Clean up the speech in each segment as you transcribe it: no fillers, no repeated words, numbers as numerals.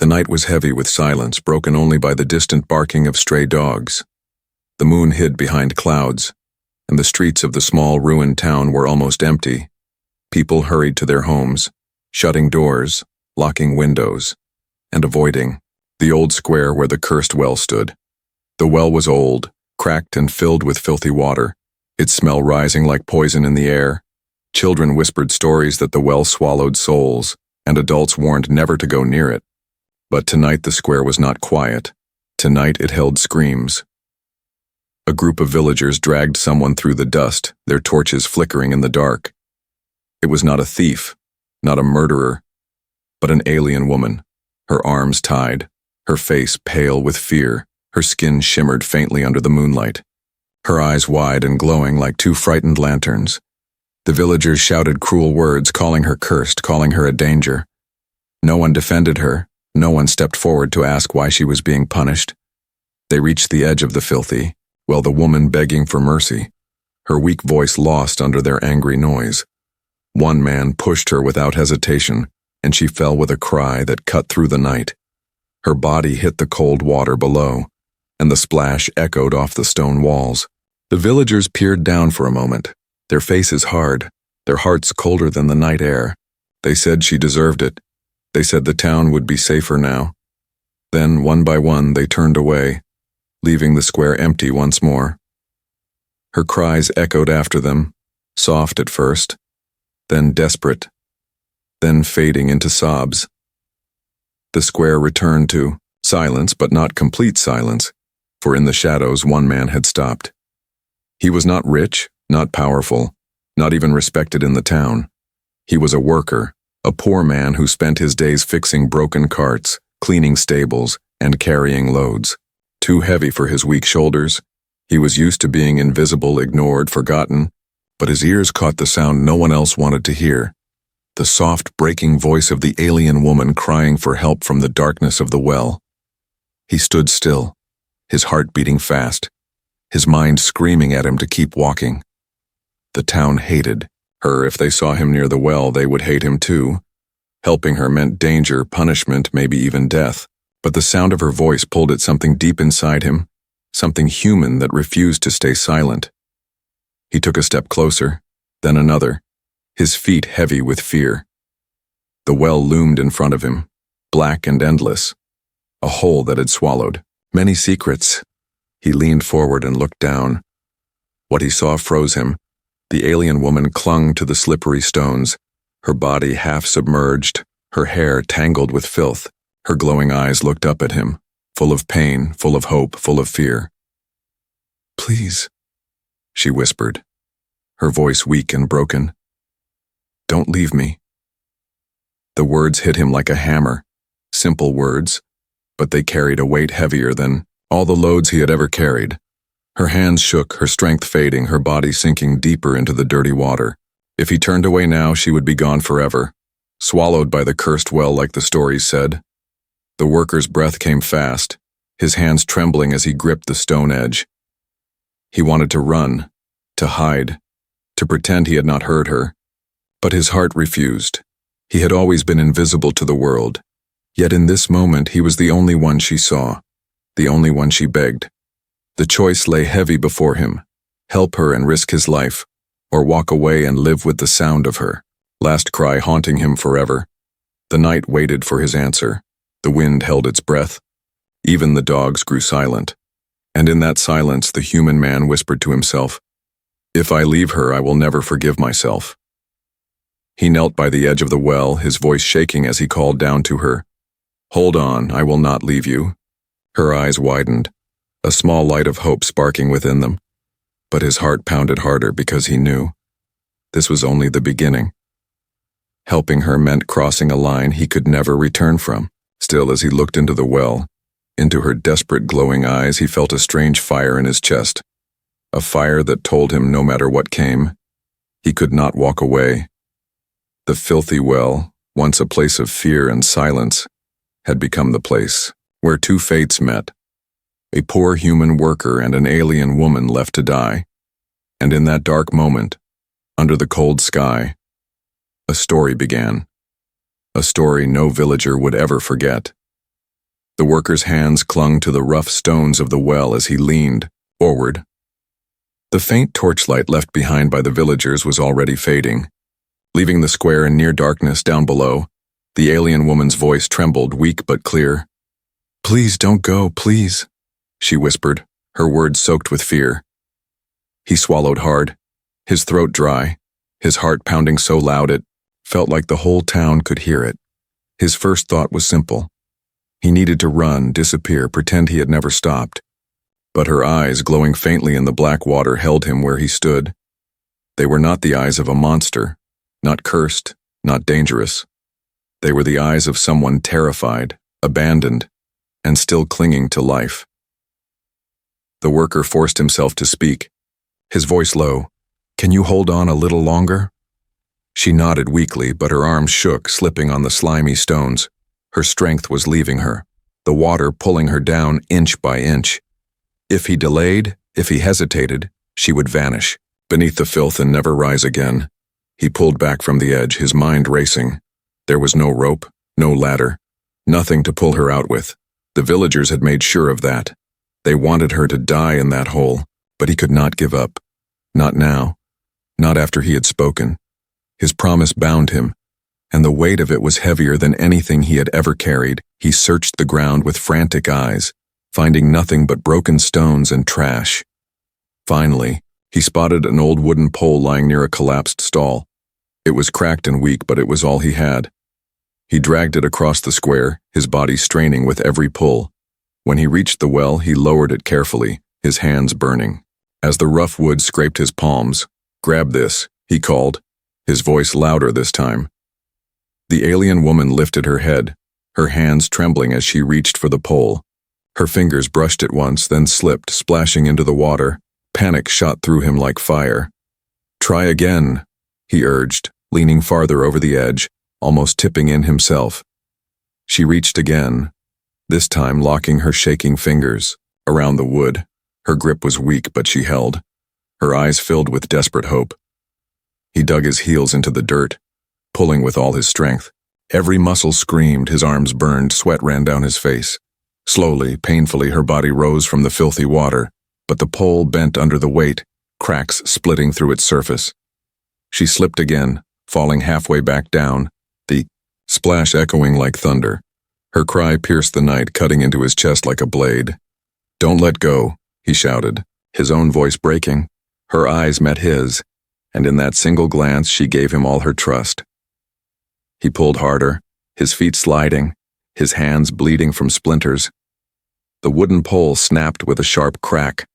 night was heavy with silence, broken only by the distant barking of stray dogs. The moon hid behind clouds, and the streets of the small ruined town were almost empty. People hurried to their homes, shutting doors, locking windows, and avoiding the old square where the cursed well stood. The well was old, cracked and filled with filthy water, its smell rising like poison in the air. Children whispered stories that the well swallowed souls, and adults warned never to go near it. But tonight the square was not quiet. Tonight it held screams. A group of villagers dragged someone through the dust, their torches flickering in the dark. It was not a thief, not a murderer, but an alien woman, her arms tied, her face pale with fear, her skin shimmered faintly under the moonlight, her eyes wide and glowing like two frightened lanterns. The villagers shouted cruel words, calling her cursed, calling her a danger. No one defended her. No one stepped forward to ask why she was being punished. They reached the edge of the filthy, while the woman begging for mercy, her weak voice lost under their angry noise. One man pushed her without hesitation, and she fell with a cry that cut through the night. Her body hit the cold water below, and the splash echoed off the stone walls. The villagers peered down for a moment, their faces hard, their hearts colder than the night air. They said she deserved it. They said the town would be safer now. Then, one by one, they turned away, leaving the square empty once more. Her cries echoed after them, soft at first, then desperate, then fading into sobs. The square returned to silence, but not complete silence, for in the shadows one man had stopped. He was not rich, not powerful, not even respected in the town. He was a worker, a poor man who spent his days fixing broken carts, cleaning stables, and carrying loads. Too heavy for his weak shoulders, he was used to being invisible, ignored, forgotten, but his ears caught the sound no one else wanted to hear. The soft, breaking voice of the alien woman crying for help from the darkness of the well. He stood still, his heart beating fast, his mind screaming at him to keep walking. The town hated her. If they saw him near the well, they would hate him too. Helping her meant danger, punishment, maybe even death. But the sound of her voice pulled at something deep inside him, something human that refused to stay silent. He took a step closer, then another, his feet heavy with fear. The well loomed in front of him, black and endless, a hole that had swallowed many secrets. He leaned forward and looked down. What he saw froze him. The alien woman clung to the slippery stones, her body half submerged, her hair tangled with filth. Her glowing eyes looked up at him, full of pain, full of hope, full of fear. "Please," she whispered, her voice weak and broken. "Don't leave me." The words hit him like a hammer, simple words, but they carried a weight heavier than all the loads he had ever carried. Her hands shook, her strength fading, her body sinking deeper into the dirty water. If he turned away now, she would be gone forever, swallowed by the cursed well like the stories said. The worker's breath came fast, his hands trembling as he gripped the stone edge. He wanted to run, to hide, to pretend he had not heard her. But his heart refused. He had always been invisible to the world. Yet in this moment he was the only one she saw, the only one she begged. The choice lay heavy before him: help her and risk his life, or walk away and live with the sound of her last cry haunting him forever. The night waited for his answer. The wind held its breath. Even the dogs grew silent. And in that silence, the human man whispered to himself, "If I leave her, I will never forgive myself." He knelt by the edge of the well, his voice shaking as he called down to her, "Hold on, I will not leave you." Her eyes widened, a small light of hope sparking within them. But his heart pounded harder because he knew this was only the beginning. Helping her meant crossing a line he could never return from. Still, as he looked into the well, into her desperate glowing eyes, he felt a strange fire in his chest, a fire that told him no matter what came, he could not walk away. The filthy well, once a place of fear and silence, had become the place where two fates met, a poor human worker and an alien woman left to die. And in that dark moment, under the cold sky, a story began. A story no villager would ever forget. The worker's hands clung to the rough stones of the well as he leaned forward. The faint torchlight left behind by the villagers was already fading. Leaving the square in near darkness down below, the alien woman's voice trembled, weak but clear. "Please don't go, please," she whispered, her words soaked with fear. He swallowed hard, his throat dry, his heart pounding so loud it felt like the whole town could hear it. His first thought was simple. He needed to run, disappear, pretend he had never stopped. But her eyes, glowing faintly in the black water, held him where he stood. They were not the eyes of a monster, not cursed, not dangerous. They were the eyes of someone terrified, abandoned, and still clinging to life. The worker forced himself to speak, his voice low. "Can you hold on a little longer?" She nodded weakly, but her arms shook, slipping on the slimy stones. Her strength was leaving her, the water pulling her down inch by inch. If he delayed, if he hesitated, she would vanish beneath the filth and never rise again. He pulled back from the edge, his mind racing. There was no rope, no ladder, nothing to pull her out with. The villagers had made sure of that. They wanted her to die in that hole, but he could not give up. Not now, not after he had spoken. His promise bound him, and the weight of it was heavier than anything he had ever carried. He searched the ground with frantic eyes, finding nothing but broken stones and trash. Finally, he spotted an old wooden pole lying near a collapsed stall. It was cracked and weak, but it was all he had. He dragged it across the square, his body straining with every pull. When he reached the well, he lowered it carefully, his hands burning. As the rough wood scraped his palms, "Grab this," he called, his voice louder this time. The alien woman lifted her head, her hands trembling as she reached for the pole. Her fingers brushed it once, then slipped, splashing into the water. Panic shot through him like fire. "Try again," he urged, leaning farther over the edge, almost tipping in himself. She reached again, this time locking her shaking fingers around the wood. Her grip was weak, but she held, her eyes filled with desperate hope. He dug his heels into the dirt, pulling with all his strength. Every muscle screamed, his arms burned, sweat ran down his face. Slowly, painfully, her body rose from the filthy water, but the pole bent under the weight, cracks splitting through its surface. She slipped again, falling halfway back down, the splash echoing like thunder. Her cry pierced the night, cutting into his chest like a blade. "Don't let go," he shouted, his own voice breaking. Her eyes met his, and in that single glance she gave him all her trust. He pulled harder, his feet sliding, his hands bleeding from splinters. The wooden pole snapped with a sharp crack.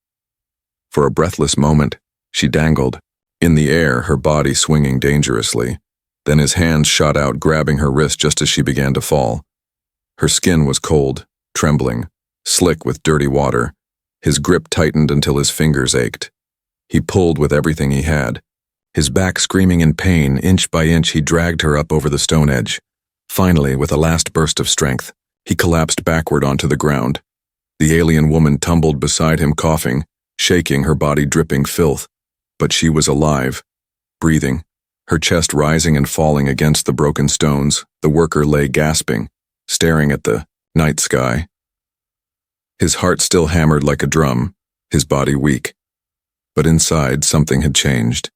For a breathless moment, she dangled, in the air, her body swinging dangerously. Then his hands shot out, grabbing her wrist just as she began to fall. Her skin was cold, trembling, slick with dirty water. His grip tightened until his fingers ached. He pulled with everything he had. His back screaming in pain, inch by inch he dragged her up over the stone edge. Finally, with a last burst of strength, he collapsed backward onto the ground. The alien woman tumbled beside him, coughing, shaking, her body dripping filth. But she was alive, breathing, her chest rising and falling against the broken stones. The worker lay gasping, staring at the night sky. His heart still hammered like a drum, his body weak. But inside, something had changed.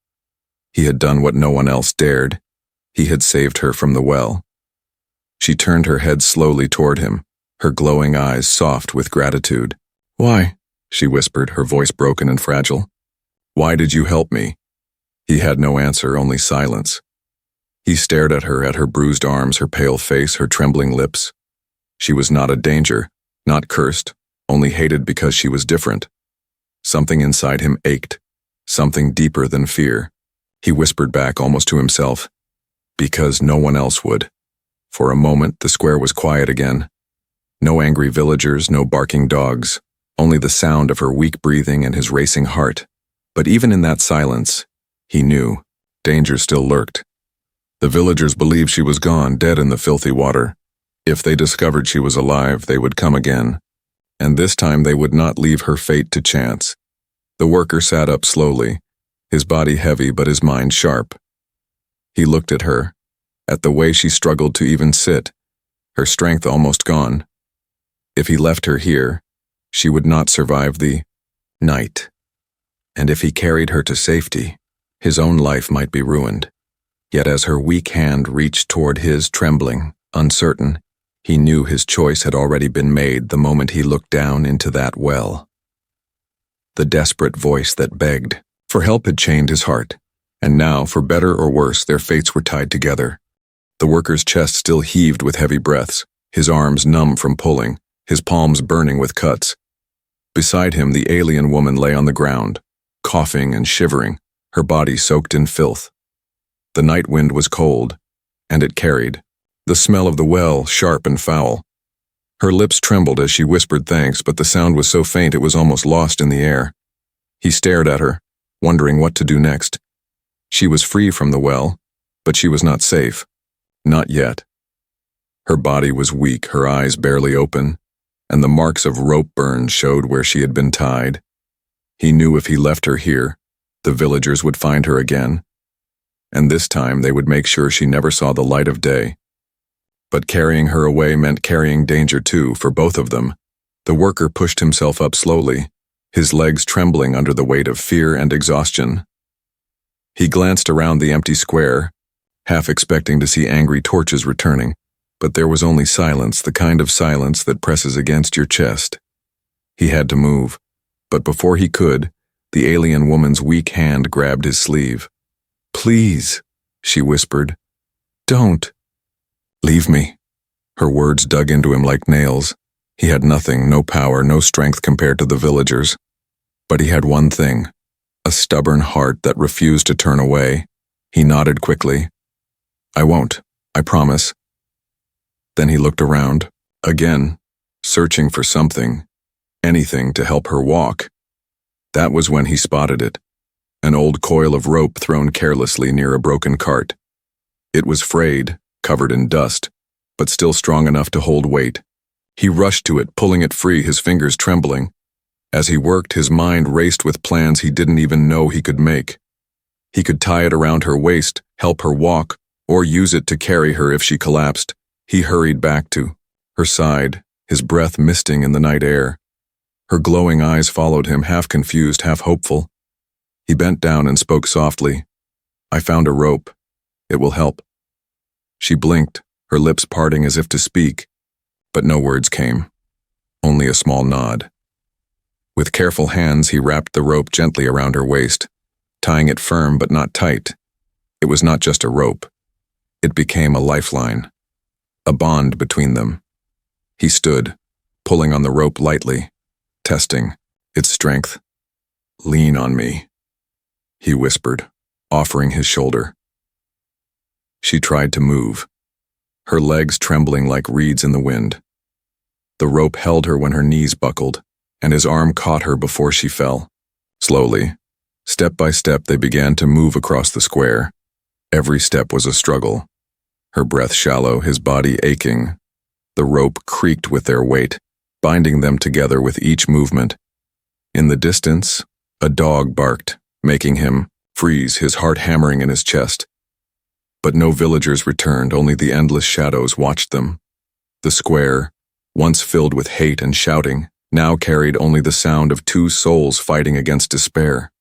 He had done what no one else dared. He had saved her from the well. She turned her head slowly toward him, her glowing eyes soft with gratitude. "Why?" she whispered, her voice broken and fragile. "Why did you help me?" He had no answer, only silence. He stared at her bruised arms, her pale face, her trembling lips. She was not a danger, not cursed, only hated because she was different. Something inside him ached, something deeper than fear. He whispered back almost to himself, "Because no one else would." For a moment, the square was quiet again. No angry villagers, no barking dogs, only the sound of her weak breathing and his racing heart. But even in that silence, he knew, danger still lurked. The villagers believed she was gone, dead in the filthy water. If they discovered she was alive, they would come again. And this time they would not leave her fate to chance. The worker sat up slowly, his body heavy but his mind sharp. He looked at her, at the way she struggled to even sit, her strength almost gone. If he left her here, she would not survive the night. And if he carried her to safety, his own life might be ruined. Yet as her weak hand reached toward his, trembling, uncertain, he knew his choice had already been made the moment he looked down into that well. The desperate voice that begged for help had chained his heart, and now, for better or worse, their fates were tied together. The worker's chest still heaved with heavy breaths, his arms numb from pulling, his palms burning with cuts. Beside him, the alien woman lay on the ground, coughing and shivering, her body soaked in filth. The night wind was cold, and it carried the smell of the well, sharp and foul. Her lips trembled as she whispered thanks, but the sound was so faint it was almost lost in the air. He stared at her, wondering what to do next. She was free from the well, but she was not safe. Not yet. Her body was weak, her eyes barely open, and the marks of rope burns showed where she had been tied. He knew if he left her here, the villagers would find her again, and this time they would make sure she never saw the light of day. But carrying her away meant carrying danger too, for both of them. The worker pushed himself up slowly, his legs trembling under the weight of fear and exhaustion. He glanced around the empty square, half expecting to see angry torches returning, but there was only silence, the kind of silence that presses against your chest. He had to move, but before he could, the alien woman's weak hand grabbed his sleeve. "Please," she whispered. "Don't. Leave me." Her words dug into him like nails. He had nothing, no power, no strength compared to the villagers. But he had one thing, a stubborn heart that refused to turn away. He nodded quickly. "I won't, I promise." Then he looked around, again, searching for something, anything to help her walk. That was when he spotted it, an old coil of rope thrown carelessly near a broken cart. It was frayed, covered in dust, but still strong enough to hold weight. He rushed to it, pulling it free, his fingers trembling. As he worked, his mind raced with plans he didn't even know he could make. He could tie it around her waist, help her walk, or use it to carry her if she collapsed. He hurried back to her side, his breath misting in the night air. Her glowing eyes followed him, half confused, half hopeful. He bent down and spoke softly. "I found a rope. It will help." She blinked, her lips parting as if to speak, but no words came, only a small nod. With careful hands, he wrapped the rope gently around her waist, tying it firm but not tight. It was not just a rope. It became a lifeline, a bond between them. He stood, pulling on the rope lightly, testing its strength. "Lean on me," he whispered, offering his shoulder. She tried to move, her legs trembling like reeds in the wind. The rope held her when her knees buckled, and his arm caught her before she fell. Slowly, step by step, they began to move across the square. Every step was a struggle. Her breath shallow, his body aching. The rope creaked with their weight, binding them together with each movement. In the distance, a dog barked, making him freeze, his heart hammering in his chest. But no villagers returned, only the endless shadows watched them. The square, once filled with hate and shouting, now carried only the sound of two souls fighting against despair.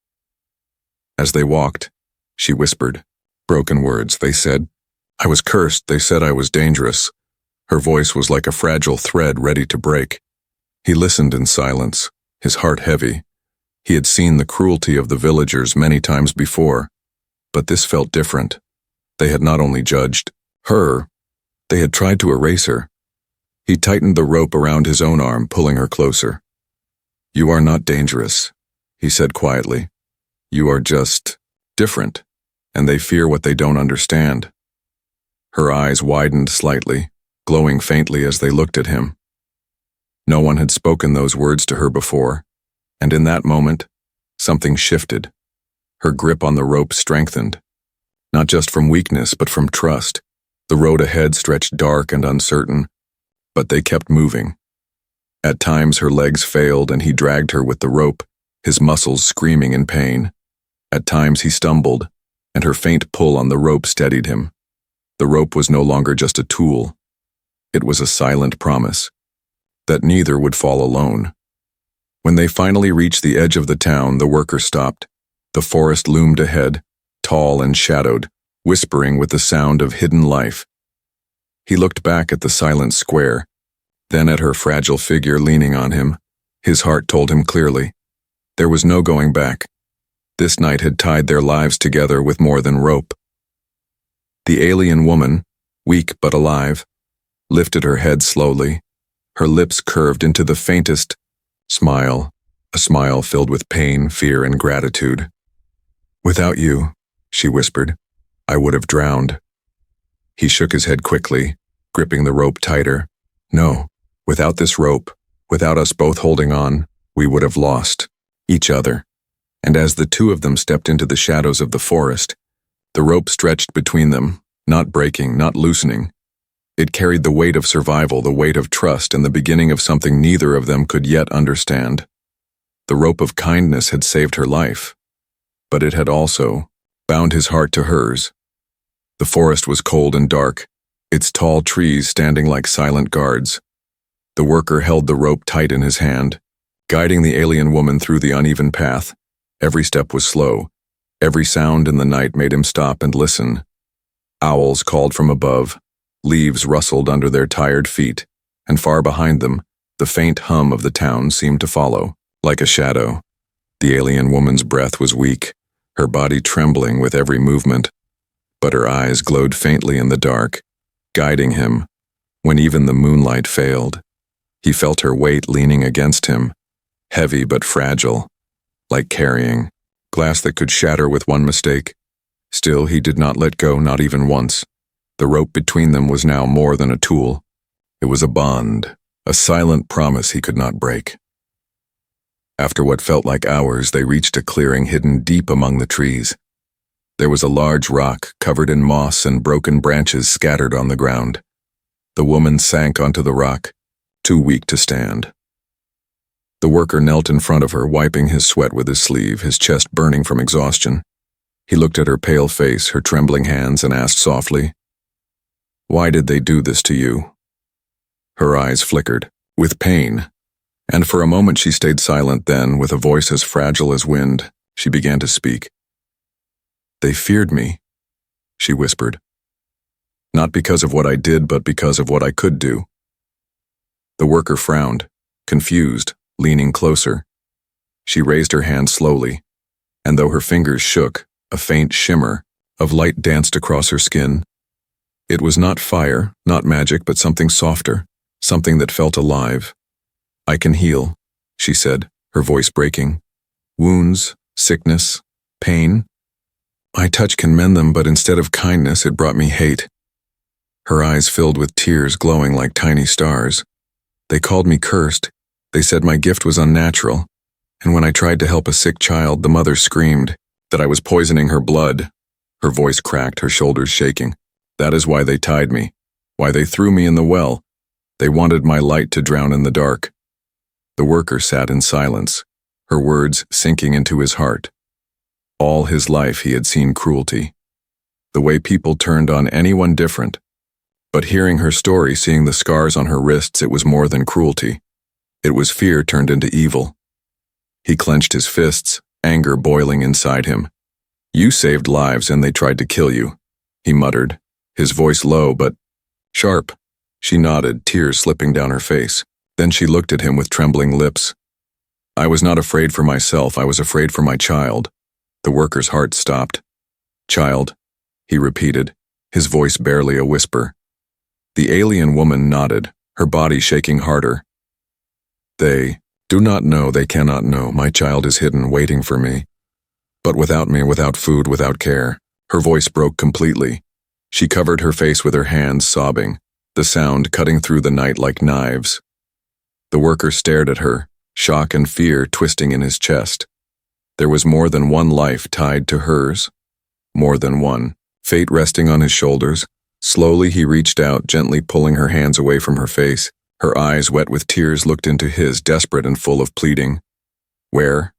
As they walked, she whispered, broken words. They said, "I was cursed. They said I was dangerous." Her voice was like a fragile thread ready to break. He listened in silence, his heart heavy. He had seen the cruelty of the villagers many times before, but this felt different. They had not only judged her, they had tried to erase her. He tightened the rope around his own arm, pulling her closer. "You are not dangerous," he said quietly. "You are just different, and they fear what they don't understand." Her eyes widened slightly, glowing faintly as they looked at him. No one had spoken those words to her before, and in that moment, something shifted. Her grip on the rope strengthened, not just from weakness but from trust. The road ahead stretched dark and uncertain, but they kept moving. At times her legs failed and he dragged her with the rope, his muscles screaming in pain. At times he stumbled, and her faint pull on the rope steadied him. The rope was no longer just a tool. It was a silent promise. that neither would fall alone. When they finally reached the edge of the town, the worker stopped. The forest loomed ahead, tall and shadowed, whispering with the sound of hidden life. He looked back at the silent square, then at her fragile figure leaning on him. His heart told him clearly. There was no going back. This night had tied their lives together with more than rope. The alien woman, weak but alive, lifted her head slowly. Her lips curved into the faintest smile, a smile filled with pain, fear, and gratitude. "Without you," she whispered, "I would have drowned." He shook his head quickly, gripping the rope tighter. "No, without this rope, without us both holding on, we would have lost each other." And as the two of them stepped into the shadows of the forest, the rope stretched between them, not breaking, not loosening. It carried the weight of survival, the weight of trust, and the beginning of something neither of them could yet understand. The rope of kindness had saved her life, but it had also bound his heart to hers. The forest was cold and dark, its tall trees standing like silent guards. The worker held the rope tight in his hand, guiding the alien woman through the uneven path. Every step was slow. Every sound in the night made him stop and listen. Owls called from above. Leaves rustled under their tired feet, and far behind them, the faint hum of the town seemed to follow, like a shadow. The alien woman's breath was weak, her body trembling with every movement, but her eyes glowed faintly in the dark, guiding him when even the moonlight failed. He felt her weight leaning against him, heavy but fragile, like carrying glass that could shatter with one mistake. Still, he did not let go, not even once. The rope between them was now more than a tool. It was a bond, a silent promise he could not break. After what felt like hours, they reached a clearing hidden deep among the trees. There was a large rock covered in moss and broken branches scattered on the ground. The woman sank onto the rock, too weak to stand. The worker knelt in front of her, wiping his sweat with his sleeve, his chest burning from exhaustion. He looked at her pale face, her trembling hands, and asked softly, "Why did they do this to you?" Her eyes flickered, with pain, and for a moment she stayed silent. Then, with a voice as fragile as wind, she began to speak. "They feared me," she whispered. "Not because of what I did, but because of what I could do." The worker frowned, confused, leaning closer. She raised her hand slowly, and though her fingers shook, a faint shimmer of light danced across her skin. It was not fire, not magic, but something softer, something that felt alive. "I can heal," she said, her voice breaking. "Wounds, sickness, pain. My touch can mend them, but instead of kindness, it brought me hate." Her eyes filled with tears glowing like tiny stars. "They called me cursed. They said my gift was unnatural. And when I tried to help a sick child, the mother screamed that I was poisoning her blood." Her voice cracked, her shoulders shaking. "That is why they tied me, why they threw me in the well. They wanted my light to drown in the dark." The worker sat in silence, her words sinking into his heart. All his life he had seen cruelty, the way people turned on anyone different. But hearing her story, seeing the scars on her wrists, it was more than cruelty. It was fear turned into evil. He clenched his fists, anger boiling inside him. "You saved lives and they tried to kill you," he muttered, his voice low but sharp. She nodded, tears slipping down her face. Then she looked at him with trembling lips. "I was not afraid for myself, I was afraid for my child." The worker's heart stopped. "Child," he repeated, his voice barely a whisper. The alien woman nodded, her body shaking harder. "They do not know, they cannot know. My child is hidden, waiting for me. But without me, without food, without care." Her voice broke completely. She covered her face with her hands, sobbing, the sound cutting through the night like knives. The worker stared at her, shock and fear twisting in his chest. There was more than one life tied to hers. More than one. Fate resting on his shoulders. Slowly he reached out, gently pulling her hands away from her face. Her eyes, wet with tears, looked into his, desperate and full of pleading. "Where?"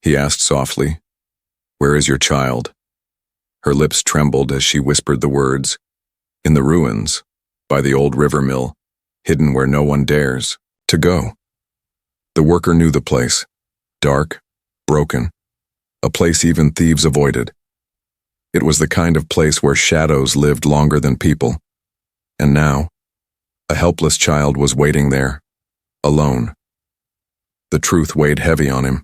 he asked softly. "Where is your child?" Her lips trembled as she whispered the words. "In the ruins, by the old river mill, hidden where no one dares To go. The worker knew the place. Dark, broken, a place even thieves avoided. It was the kind of place where shadows lived longer than people. And now, a helpless child was waiting there, alone. The truth weighed heavy on him,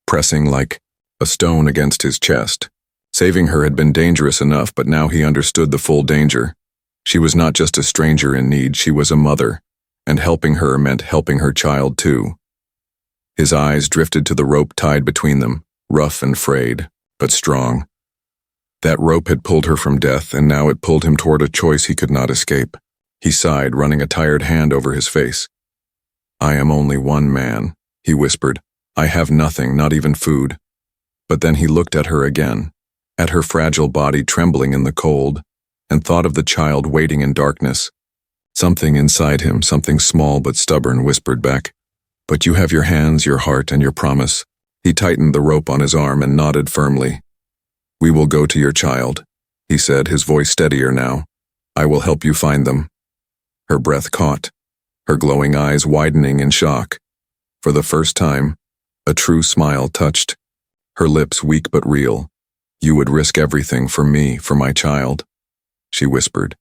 pressing like a stone against his chest. Saving her had been dangerous enough, but now he understood the full danger. She was not just a stranger in need, she was a mother, and helping her meant helping her child too. His eyes drifted to the rope tied between them, rough and frayed, but strong. That rope had pulled her from death, and now it pulled him toward a choice he could not escape. He sighed, running a tired hand over his face. "I am only one man," he whispered. "I have nothing, not even food." But then he looked at her again, at her fragile body trembling in the cold, and thought of the child waiting in darkness. Something inside him, something small but stubborn, whispered back, "But you have your hands, your heart, and your promise." He tightened the rope on his arm and nodded firmly. "We will go to your child," he said, his voice steadier now. "I will help you find them." Her breath caught, her glowing eyes widening in shock. For the first time, a true smile touched, her lips weak but real. "You would risk everything for me, for my child," she whispered.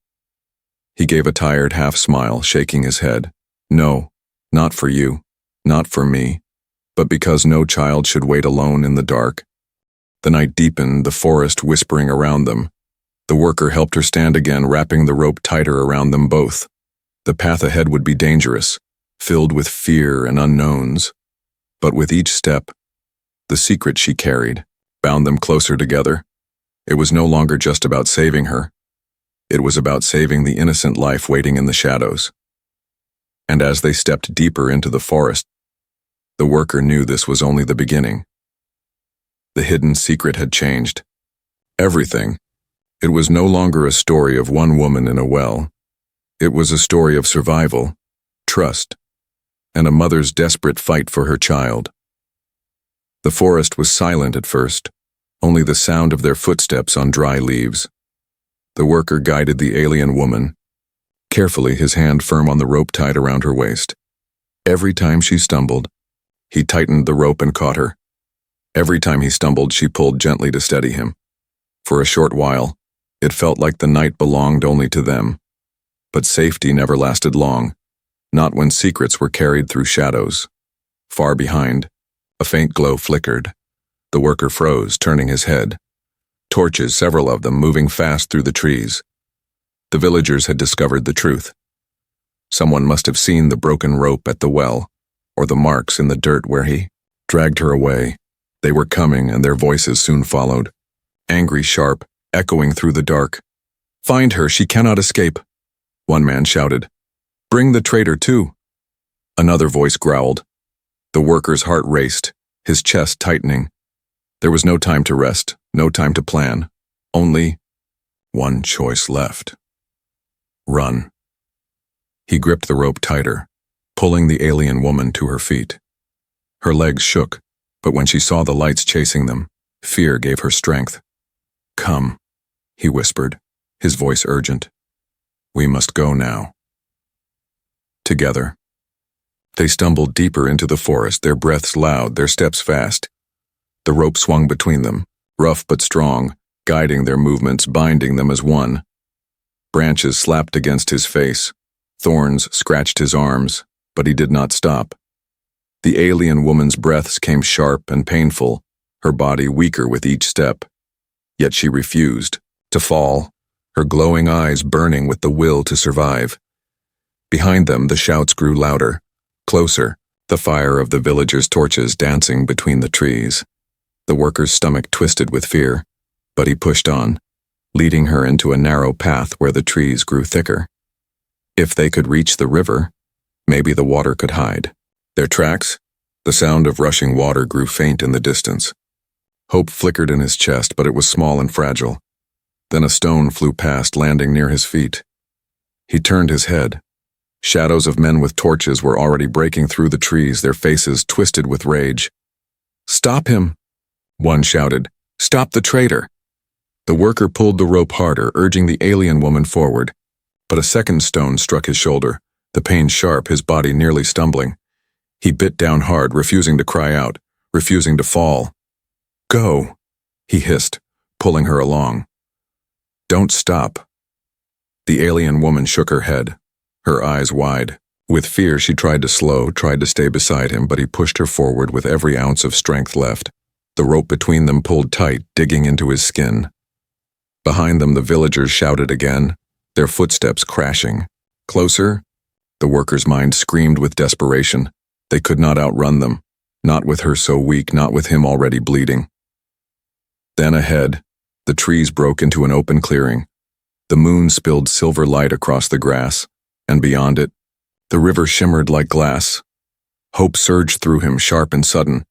He gave a tired half-smile, shaking his head. "No, not for you, not for me, but because no child should wait alone in the dark." The night deepened, the forest whispering around them. The worker helped her stand again, wrapping the rope tighter around them both. The path ahead would be dangerous, filled with fear and unknowns. But with each step, the secret she carried bound them closer together. It was no longer just about saving her. It was about saving the innocent life waiting in the shadows. And as they stepped deeper into the forest, the worker knew this was only the beginning. The hidden secret had changed. Everything. It was no longer a story of one woman in a well. It was a story of survival, trust, and a mother's desperate fight for her child. The forest was silent at first, only the sound of their footsteps on dry leaves. The worker guided the alien woman, carefully, his hand firm on the rope tied around her waist. Every time she stumbled, he tightened the rope and caught her. Every time he stumbled, she pulled gently to steady him. For a short while, it felt like the night belonged only to them. But safety never lasted long, not when secrets were carried through shadows. Far behind, a faint glow flickered. The worker froze, turning his head. Torches, several of them, moving fast through the trees. The villagers had discovered the truth. Someone must have seen the broken rope at the well, or the marks in the dirt where he dragged her away. They were coming, and their voices soon followed. Angry, sharp, echoing through the dark. "Find her, she cannot escape," one man shouted. "Bring the traitor too." Another voice growled. The worker's heart raced, his chest tightening. There was no time to rest, no time to plan. Only one choice left. Run. He gripped the rope tighter, pulling the alien woman to her feet. Her legs shook, but when she saw the lights chasing them, fear gave her strength. "Come," he whispered, his voice urgent. "We must go now." Together, they stumbled deeper into the forest, their breaths loud, their steps fast. The rope swung between them, rough but strong, guiding their movements, binding them as one. Branches slapped against his face, thorns scratched his arms, but he did not stop. The alien woman's breaths came sharp and painful, her body weaker with each step. Yet she refused to fall, her glowing eyes burning with the will to survive. Behind them, the shouts grew louder, closer, the fire of the villagers' torches dancing between the trees. The worker's stomach twisted with fear, but he pushed on, leading her into a narrow path where the trees grew thicker. If they could reach the river, maybe the water could hide. Their tracks? The sound of rushing water grew faint in the distance. Hope flickered in his chest, but it was small and fragile. Then a stone flew past, landing near his feet. He turned his head. Shadows of men with torches were already breaking through the trees, their faces twisted with rage. "Stop him!" one shouted. "Stop the traitor!" The worker pulled the rope harder, urging the alien woman forward, but a second stone struck his shoulder, the pain sharp, his body nearly stumbling. He bit down hard, refusing to cry out, refusing to fall. "Go," he hissed, pulling her along. "Don't stop." The alien woman shook her head, her eyes wide. With fear, she tried to slow, tried to stay beside him, but he pushed her forward with every ounce of strength left. The rope between them pulled tight, digging into his skin. Behind them, the villagers shouted again, their footsteps crashing. Closer? The worker's mind screamed with desperation. They could not outrun them, not with her so weak, not with him already bleeding. Then ahead, the trees broke into an open clearing. The moon spilled silver light across the grass, and beyond it, the river shimmered like glass. Hope surged through him, sharp and sudden,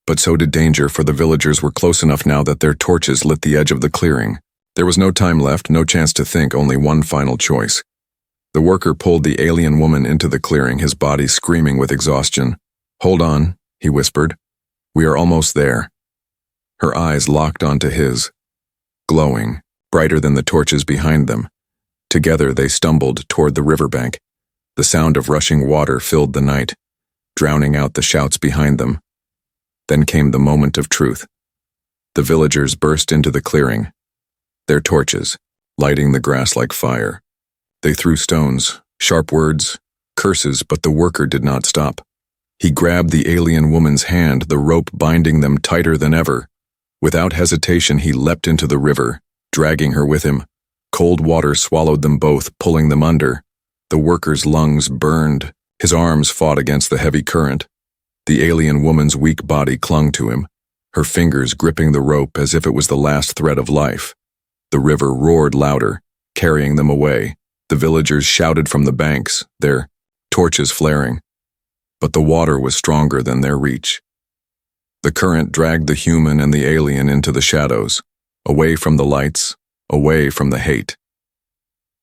but so did danger, for the villagers were close enough now that their torches lit the edge of the clearing. There was no time left, no chance to think, only one final choice. The worker pulled the alien woman into the clearing, his body screaming with exhaustion. "Hold on," he whispered. "We are almost there." Her eyes locked onto his, glowing, brighter than the torches behind them. Together they stumbled toward the riverbank. The sound of rushing water filled the night, drowning out the shouts behind them. Then came the moment of truth. The villagers burst into the clearing, their torches lighting the grass like fire. They threw stones, sharp words, curses, but the worker did not stop. He grabbed the alien woman's hand, the rope binding them tighter than ever. Without hesitation, he leapt into the river, dragging her with him. Cold water swallowed them both, pulling them under. The worker's lungs burned. His arms fought against the heavy current. The alien woman's weak body clung to him, her fingers gripping the rope as if it was the last thread of life. The river roared louder, carrying them away. The villagers shouted from the banks, their torches flaring. But the water was stronger than their reach. The current dragged the human and the alien into the shadows, away from the lights, away from the hate.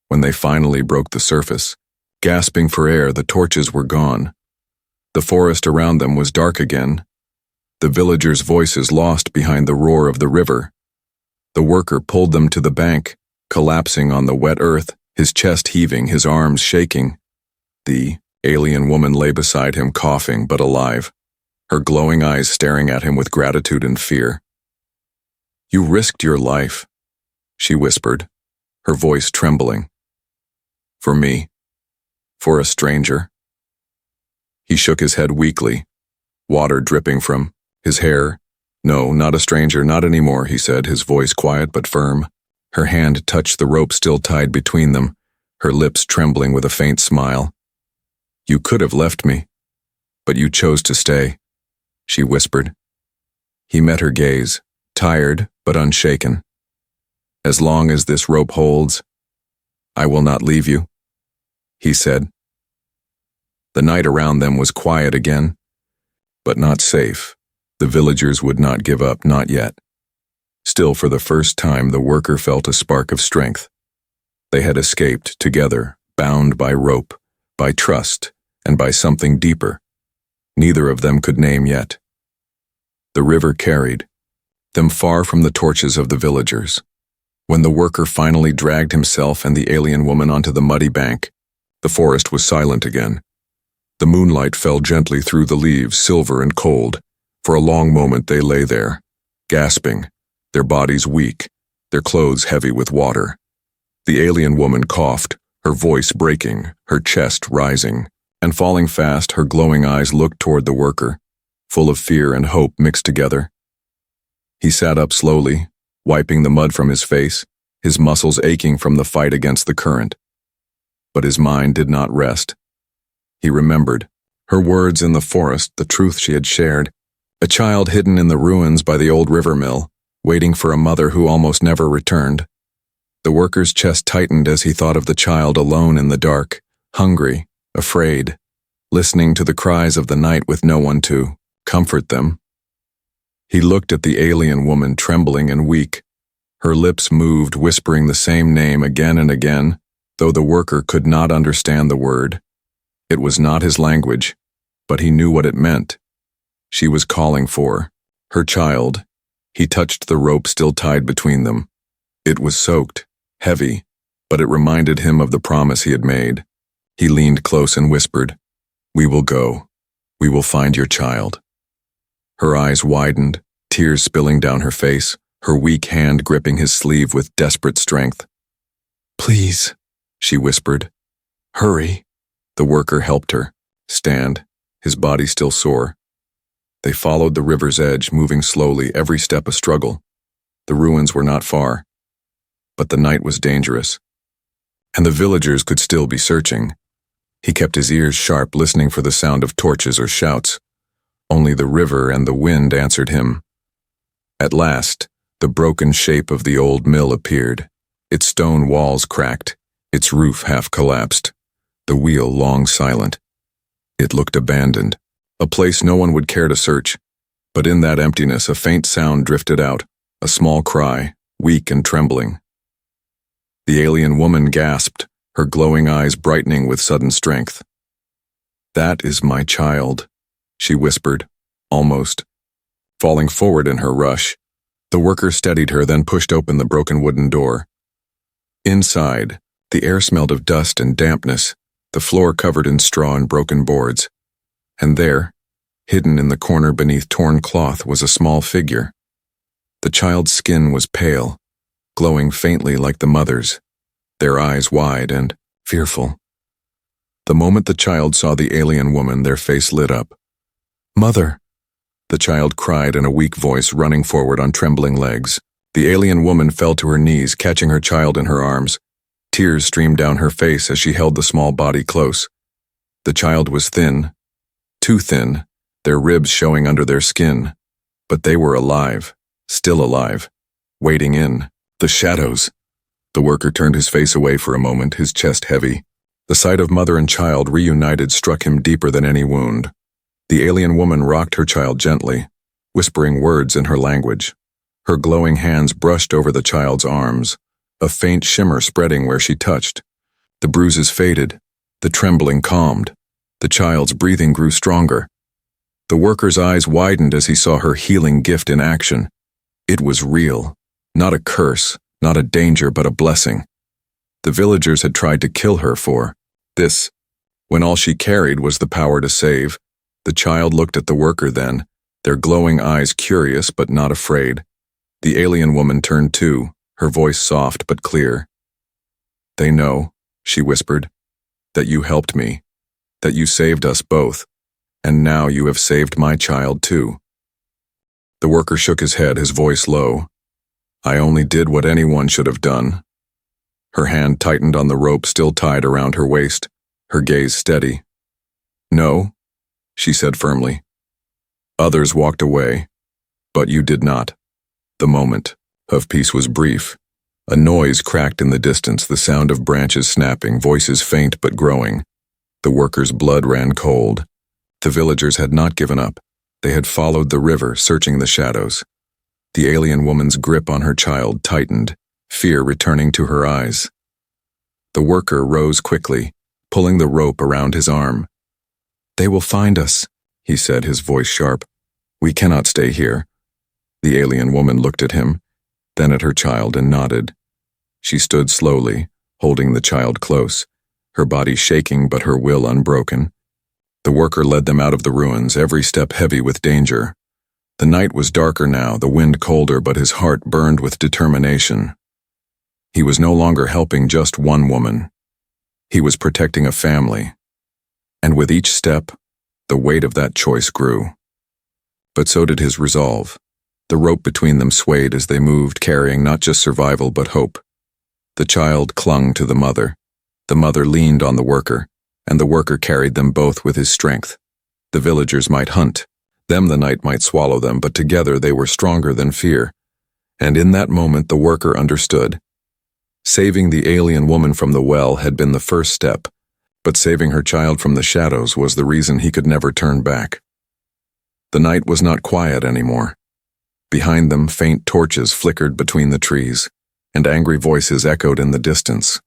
When they finally broke the surface, gasping for air, the torches were gone. The forest around them was dark again, the villagers' voices lost behind the roar of the river. The worker pulled them to the bank, collapsing on the wet earth, his chest heaving, his arms shaking. The alien woman lay beside him, coughing but alive, her glowing eyes staring at him with gratitude and fear. "You risked your life," she whispered, her voice trembling. "For me. For a stranger." He shook his head weakly, water dripping from his hair. "No, not a stranger, not anymore," he said, his voice quiet but firm. Her hand touched the rope still tied between them, her lips trembling with a faint smile. "You could have left me, but you chose to stay," she whispered. He met her gaze, tired but unshaken. "As long as this rope holds, I will not leave you," he said. The night around them was quiet again, but not safe. The villagers would not give up, not yet. Still, for the first time, the worker felt a spark of strength. They had escaped together, bound by rope, by trust, and by something deeper. Neither of them could name yet. The river carried them far from the torches of the villagers. When the worker finally dragged himself and the alien woman onto the muddy bank, the forest was silent again. The moonlight fell gently through the leaves, silver and cold. For a long moment they lay there, gasping, their bodies weak, their clothes heavy with water. The alien woman coughed, her voice breaking, her chest rising, and falling fast, her glowing eyes looked toward the worker, full of fear and hope mixed together. He sat up slowly, wiping the mud from his face, his muscles aching from the fight against the current. But his mind did not rest. He remembered her words in the forest, the truth she had shared, a child hidden in the ruins by the old river mill, waiting for a mother who almost never returned. The worker's chest tightened as he thought of the child alone in the dark, hungry, afraid, listening to the cries of the night with no one to comfort them. He looked at the alien woman, trembling and weak. Her lips moved, whispering the same name again and again, though the worker could not understand the word. It was not his language, but he knew what it meant. She was calling for her child. He touched the rope still tied between them. It was soaked, heavy, but it reminded him of the promise he had made. He leaned close and whispered, "We will go. We will find your child." Her eyes widened, tears spilling down her face, her weak hand gripping his sleeve with desperate strength. "Please," she whispered. "Hurry." The worker helped her stand, his body still sore. They followed the river's edge, moving slowly, every step a struggle. The ruins were not far, but the night was dangerous, and the villagers could still be searching. He kept his ears sharp, listening for the sound of torches or shouts. Only the river and the wind answered him. At last, the broken shape of the old mill appeared. Its stone walls cracked, its roof half collapsed, the wheel long silent. It looked abandoned, a place no one would care to search. But in that emptiness, a faint sound drifted out, a small cry, weak and trembling. The alien woman gasped, her glowing eyes brightening with sudden strength. "That is my child," she whispered, almost. Falling forward in her rush, the worker steadied her, then pushed open the broken wooden door. Inside, the air smelled of dust and dampness, the floor covered in straw and broken boards. And there, hidden in the corner beneath torn cloth, was a small figure. The child's skin was pale, glowing faintly like the mother's, their eyes wide and fearful. The moment the child saw the alien woman, their face lit up. "Mother!" the child cried in a weak voice, running forward on trembling legs. The alien woman fell to her knees, catching her child in her arms. Tears streamed down her face as she held the small body close. The child was thin, too thin, their ribs showing under their skin. But they were alive, still alive, waiting in the shadows. The worker turned his face away for a moment, his chest heavy. The sight of mother and child reunited struck him deeper than any wound. The alien woman rocked her child gently, whispering words in her language. Her glowing hands brushed over the child's arms, a faint shimmer spreading where she touched. The bruises faded, the trembling calmed, the child's breathing grew stronger. The worker's eyes widened as he saw her healing gift in action. It was real, not a curse, not a danger, but a blessing. The villagers had tried to kill her for this, when all she carried was the power to save. The child looked at the worker then, their glowing eyes curious but not afraid. The alien woman turned too, her voice soft but clear. "They know," she whispered, "that you helped me, that you saved us both, and now you have saved my child too." The worker shook his head, his voice low. "I only did what anyone should have done." Her hand tightened on the rope still tied around her waist, her gaze steady. "No," she said firmly. "Others walked away, but you did not." The moment of peace was brief. A noise cracked in the distance, the sound of branches snapping, voices faint but growing. The workers' blood ran cold. The villagers had not given up. They had followed the river, searching the shadows. The alien woman's grip on her child tightened, fear returning to her eyes. The worker rose quickly, pulling the rope around his arm. "They will find us," he said, his voice sharp. "We cannot stay here." The alien woman looked at him, then at her child, and nodded. She stood slowly, holding the child close, her body shaking but her will unbroken. The worker led them out of the ruins, every step heavy with danger. The night was darker now, the wind colder, but his heart burned with determination. He was no longer helping just one woman. He was protecting a family. And with each step, the weight of that choice grew. But so did his resolve. The rope between them swayed as they moved, carrying not just survival but hope. The child clung to the mother leaned on the worker, and the worker carried them both with his strength. The villagers might hunt, them the night might swallow them, but together they were stronger than fear. And in that moment the worker understood. Saving the alien woman from the well had been the first step, but saving her child from the shadows was the reason he could never turn back. The night was not quiet anymore. Behind them, faint torches flickered between the trees, and angry voices echoed in the distance.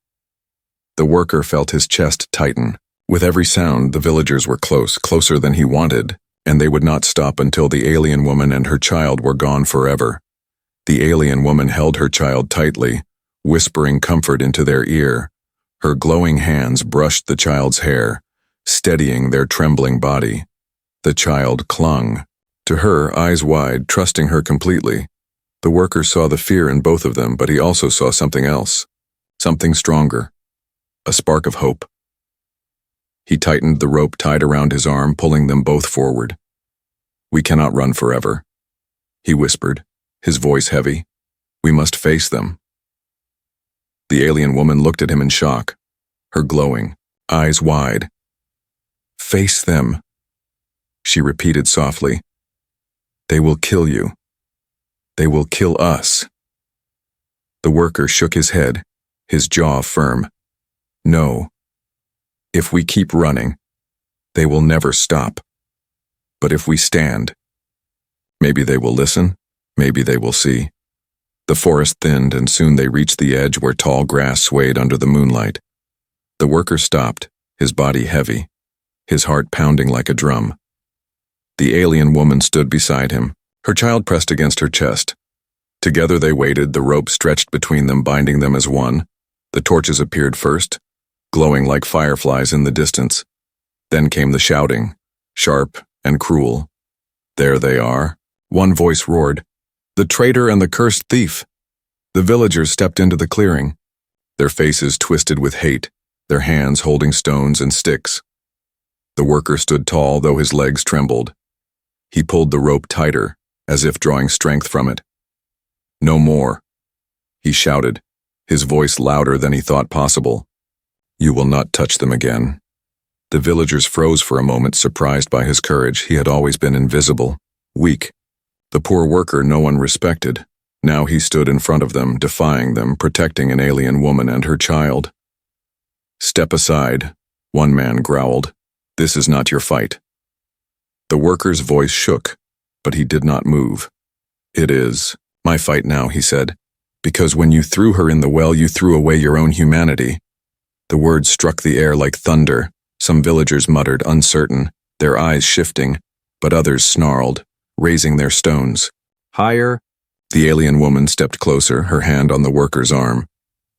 The worker felt his chest tighten. With every sound, the villagers were close, closer than he wanted, and they would not stop until the alien woman and her child were gone forever. The alien woman held her child tightly, whispering comfort into their ear. Her glowing hands brushed the child's hair, steadying their trembling body. The child clung to her, eyes wide, trusting her completely. The worker saw the fear in both of them, but he also saw something else, something stronger, a spark of hope. He tightened the rope tied around his arm, pulling them both forward. "We cannot run forever," he whispered, his voice heavy. "We must face them." The alien woman looked at him in shock, her glowing, eyes wide. "Face them," she repeated softly. "They will kill you. They will kill us." The worker shook his head, his jaw firm. "No. If we keep running, they will never stop. But if we stand, maybe they will listen, maybe they will see." The forest thinned, and soon they reached the edge where tall grass swayed under the moonlight. The worker stopped, his body heavy, his heart pounding like a drum. The alien woman stood beside him, her child pressed against her chest. Together they waited, the rope stretched between them, binding them as one. The torches appeared first, glowing like fireflies in the distance. Then came the shouting, sharp and cruel. "There they are," one voice roared. "The traitor and the cursed thief!" The villagers stepped into the clearing, their faces twisted with hate, their hands holding stones and sticks. The worker stood tall, though his legs trembled. He pulled the rope tighter, as if drawing strength from it. "No more," he shouted, his voice louder than he thought possible. "You will not touch them again." The villagers froze for a moment, surprised by his courage. He had always been invisible, weak. The poor worker no one respected. Now he stood in front of them, defying them, protecting an alien woman and her child. "Step aside," one man growled. "This is not your fight." The worker's voice shook, but he did not move. "It is my fight now," he said, "because when you threw her in the well, you threw away your own humanity." The words struck the air like thunder. Some villagers muttered, uncertain, their eyes shifting, but others snarled, raising their stones. "Higher!" The alien woman stepped closer, her hand on the worker's arm.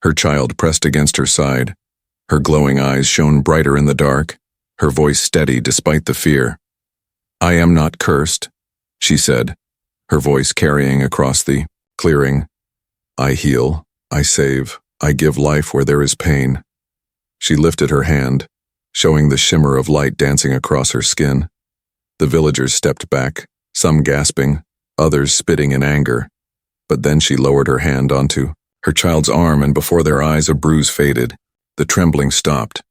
Her child pressed against her side. Her glowing eyes shone brighter in the dark, her voice steady despite the fear. "I am not cursed," she said, her voice carrying across the clearing. "I heal, I save, I give life where there is pain." She lifted her hand, showing the shimmer of light dancing across her skin. The villagers stepped back, some gasping, others spitting in anger. But then she lowered her hand onto her child's arm, and before their eyes a bruise faded. The trembling stopped.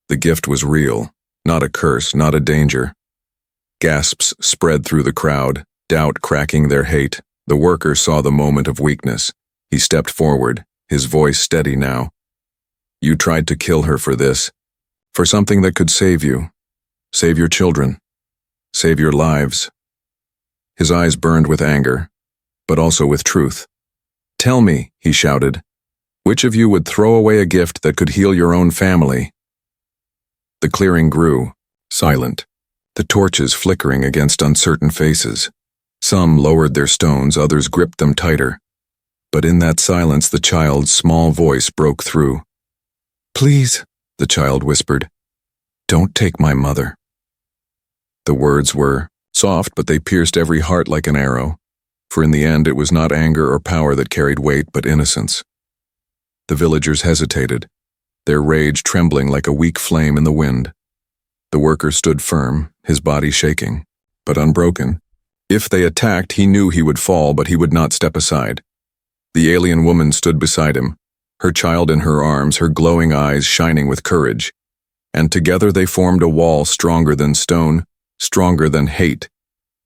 The gift was real, not a curse, not a danger. Gasps spread through the crowd, doubt cracking their hate. The worker saw the moment of weakness. He stepped forward, his voice steady now. "You tried to kill her for this, for something that could save you, save your children, save your lives." His eyes burned with anger, but also with truth. "Tell me," he shouted, "which of you would throw away a gift that could heal your own family?" The clearing grew, silent, the torches flickering against uncertain faces. Some lowered their stones, others gripped them tighter. But in that silence, the child's small voice broke through. "Please," the child whispered, "don't take my mother." The words were soft, but they pierced every heart like an arrow. For in the end, it was not anger or power that carried weight, but innocence. The villagers hesitated, their rage trembling like a weak flame in the wind. The worker stood firm, his body shaking, but unbroken. If they attacked, he knew he would fall, but he would not step aside. The alien woman stood beside him, her child in her arms, her glowing eyes shining with courage. And together they formed a wall stronger than stone, stronger than hate.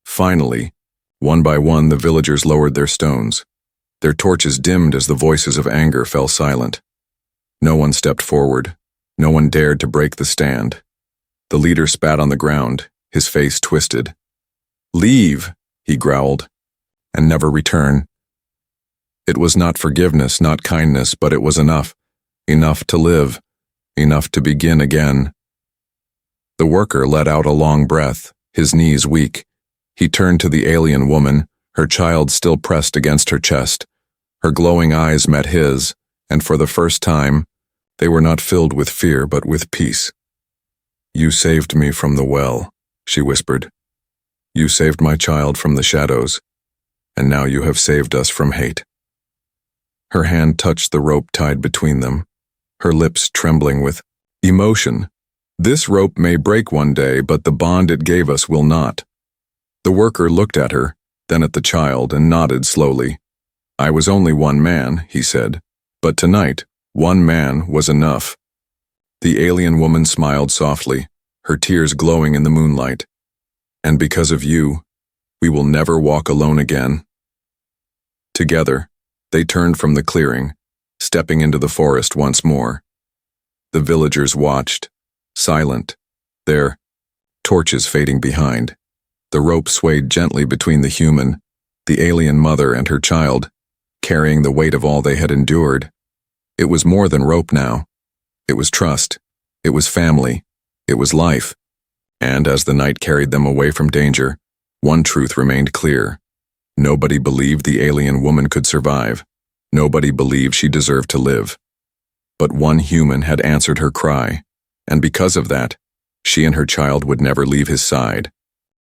Finally, one by one, the villagers lowered their stones. Their torches dimmed as the voices of anger fell silent. No one stepped forward. No one dared to break the stand. The leader spat on the ground, his face twisted. "Leave," he growled, "and never return." It was not forgiveness, not kindness, but it was enough. Enough to live, enough to begin again. The worker let out a long breath, his knees weak. He turned to the alien woman, her child still pressed against her chest. Her glowing eyes met his, and for the first time, They were not filled with fear, but with peace. "You saved me from the well," she whispered. "You saved my child from the shadows, and now you have saved us from hate." Her hand touched the rope tied between them, her lips trembling with emotion. "This rope may break one day, but the bond it gave us will not." The worker looked at her, then at the child, and nodded slowly. "I was only one man," he said, "but tonight, one man was enough." The alien woman smiled softly, her tears glowing in the moonlight. "And because of you, we will never walk alone again." Together, they turned from the clearing, stepping into the forest once more. The villagers watched, silent, their torches fading behind. The rope swayed gently between the human, the alien mother and her child, carrying the weight of all they had endured. It was more than rope now. It was trust. It was family. It was life. And as the night carried them away from danger, one truth remained clear. Nobody believed the alien woman could survive. Nobody believed she deserved to live. But one human had answered her cry, and because of that, she and her child would never leave his side.